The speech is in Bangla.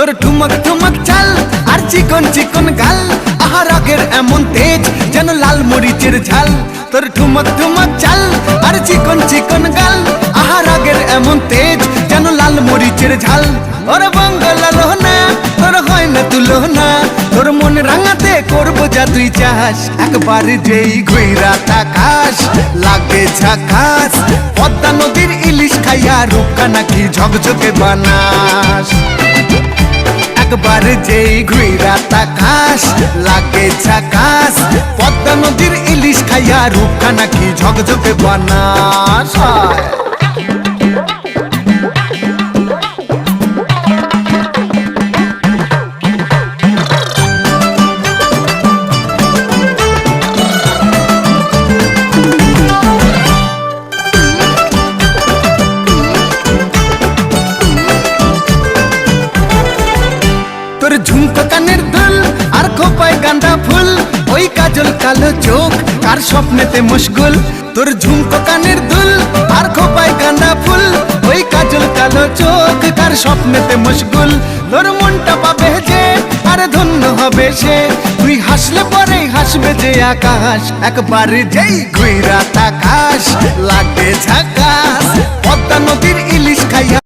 তোর ঠুমক ঠুমক চাল আর চিকন চিকন গাল, আহা রাগের এমন তেজ যেন লাল মরিচের ঝাল। তোর ঠুমক ঠুমক চাল আর চিকন চিকন গাল, আহা রাগের এমন তেজ যেন লাল মরিচের ঝাল। ওরে বাঙ্গালা লোহনা তোর হয় না তুলনা, তোর মন রাঙাতে করবো যা তুই চাস। একবার যেই ঘুইরা তাকাস লাগে ঝাকাস, পদ্মা নদীর ইলিশ খাইয়া রূপকা নাকি ঝকঝকে বানাস। একবার যেই ঘুইরা তাকাস লাগে ঝাকাস, পদ্মা নদীর ইলিশ খাইয়া রূপকা নাকি ঝকঝকে বানাস। তোর ঝুমকো কানের দুল আর খোপায় গাঁদা ফুল, ওই কাজল কালো চোখ কার স্বপ্নেতে মশগুল। তোর ঝুমকো কানের দুল আর খোপায় গাঁদা ফুল, ওই কাজল কালো চোখ কার স্বপ্নেতে মশগুল। তোর মনটা পাবে যে আর ধন্য হবে সে, তুই হাসলে পরেই হাসবে যে আকাশ। একবার যেই ঘুইরা তাকাস লাগে ঝাকাস, পদ্মা নদীর ইলিশ খাইয়া